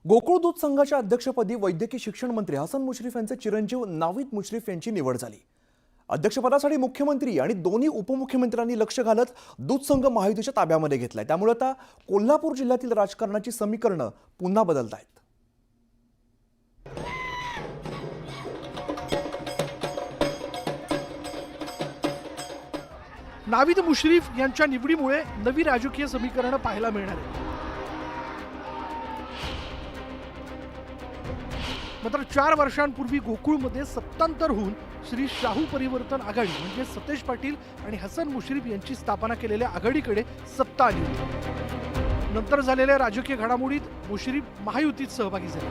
गोकुळ दूध संघाच्या अध्यक्षपदी वैद्यकीय शिक्षण मंत्री हसन मुश्रीफ यांचे चिरंजीव नावीद मुश्रीफ यांची निवड झाली। अध्यक्षपदासाठी मुख्यमंत्री आणि दोन्ही उपमुख्यमंत्र्यांनी लक्ष घालत दूध संघ महायुतीच्या ताब्यामध्ये घेतलाय। त्यामुळे आता कोल्हापूर जिल्ह्यातील राजकारणाची समीकरणं पुन्हा बदलत आहेत। नावीद मुश्रीफ यांच्या निवडीमुळे नवी राजकीय समीकरणं पाहायला मिळणार आहेत। मात्र 4 वर्षांपूर्वी गोकुळमध्ये सत्तांतर होऊन श्री शाहू परिवर्तन आघाडी म्हणजे सतेज पाटील आणि हसन मुश्रीफ यांची स्थापना केलेल्या आघाडीकडे सत्ता आली होती। नंतर झालेल्या राजकीय घडामोडीत मुश्रीफ महायुतीत सहभागी झाले।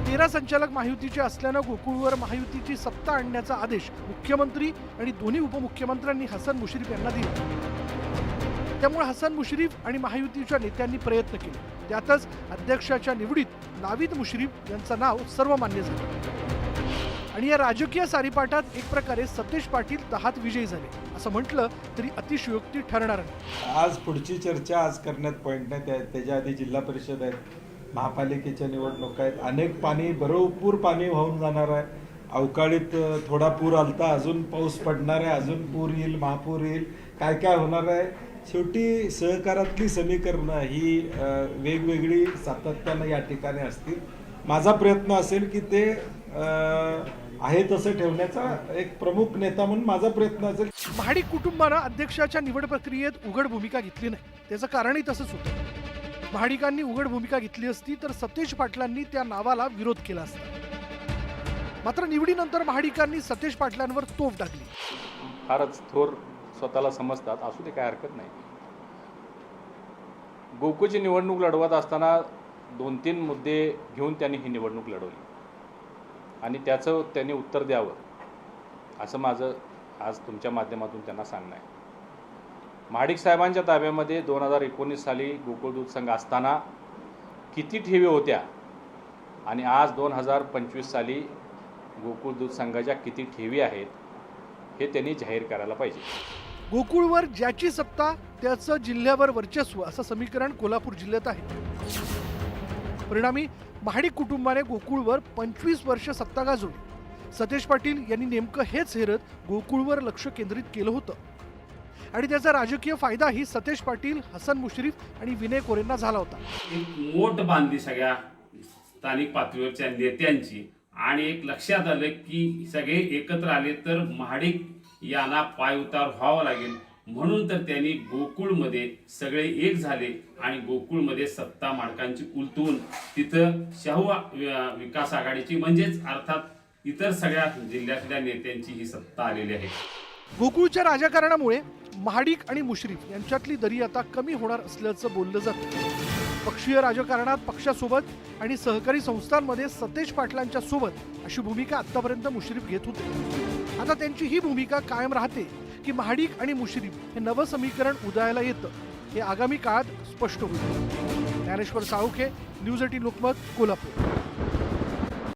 13 संचालक महायुतीचे असल्यानं गोकुळवर महायुतीची सत्ता आणण्याचा आदेश मुख्यमंत्री आणि दोन्ही उपमुख्यमंत्र्यांनी हसन मुश्रीफ यांना दिला। त्यामुळे हसन मुश्रीफ आणि महायुतीच्या नेत्यांनी प्रयत्न केले। त्यातच अध्यक्षाच्या निवडीत नावीद मुश्रीफ यांचं नाव सर्वमान्य झालं आणि या राजकीय सारीपाठात एक प्रकारे सतेज पाटील तहात विजयी झाले असं म्हटलं तरी अतिशयोक्ती ठरणार नाही। आज पुढची चर्चा आज करण्यात पॉईंट नाही। त्याच्या आधी जिल्हा परिषद आहेत, महापालिकेच्या निवडणुका आहेत, अनेक भरपूर पाणी वाहून जाणार आहे। अवकाळीत थोडा पूर आलता, अजून पाऊस पडणार आहे, अजून पूर येईल, महापूर येईल, काय काय होणार आहे। शेवटी सहकारातली समीकरणं ही वेगवेगळी सातत्यानं या ठिकाणी असतील। माझा प्रयत्न असेल की ते आहे तसं ठेवण्याचा एक प्रमुख नेता म्हणून माझा प्रयत्न असेल। महाडिक कुटुंबानं अध्यक्षाच्या निवड प्रक्रियेत उघड भूमिका घेतली नाही, त्याचं कारणही तसंच होतं। महाडिकांनी उघड भूमिका घेतली असती तर सतेज पाटलांनी त्या नावाला विरोध केला असता। मात्र निवडीनंतर महाडिकांनी सतेज पाटलांवर तोफ टाकली। फारच थोर स्वतःला समजतात, असू दे, काय हरकत नाही। गोकुळची निवडणूक लढवत असताना 2-3 मुद्दे घेऊन त्यांनी ही निवडणूक लढवली आणि त्याचं त्यांनी उत्तर द्यावं असं माझं आज तुमच्या माध्यमातून त्यांना सांगणं आहे। महाडिक साहेबांच्या ताब्यामध्ये 2019 साली गोकुळ दूध संघ असताना किती ठेवी होत्या आणि आज 2025 साली गोकुळ दूध संघाच्या किती ठेवी आहेत हे त्यांनी जाहीर करायला पाहिजे। गोकुळवर ज्याची सत्ता त्याचं जिल्ह्यावर वर्चस्व असं समीकरण कोल्हापूर जिल्ह्यात आहे। परिणामी महाडिक कुटुंबाने गोकुळवर 25 वर्ष सत्ता गाजवली। सतेज पाटील यांनी नेमकं हेच हेरत गोकुळवर लक्ष केंद्रित केलं होतं आणि त्याचा राजकीय फायदाही सतेज पाटील, हसन मुश्रीफ आणि विनय कोरेंना झाला होता। एक मोठ बांधली सगळ्या स्थानिक पातळीवरच्या नेत्यांची आणि एक लक्षात आलं की सगळे एकत्र आले तर महाडिक यांना पायउतार व्हावा लागेल, म्हणून तर त्यांनी गोकुळमध्ये सगळे एक झाले आणि गोकुळमध्ये सत्ता मालकांची उलटून तिथं शाहू विकास आघाडीची म्हणजेच अर्थात इतर सगळ्या जिल्ह्यातल्या नेत्यांची ही सत्ता आलेली आहे। गोकुळच्या राजकारणामुळे महाडिक आणि मुश्रीफ यांच्यातली दरी आता कमी होणार असल्याचं बोललं जातं। पक्षीय राजकारणात पक्षासोबत आणि सहकारी संस्थांमध्ये सतेज पाटलांच्या सोबत अशी भूमिका आतापर्यंत मुश्रीफ घेत होते। आता त्यांची ही भूमिका कायम राहते की महाडिक आणि मुश्रीफ हे नवं समीकरण उदयाला येतं हे आगामी काळात स्पष्ट होईल। ज्ञानेश्वर साळुखे, न्यूज 18 लोकमत, कोल्हापूर।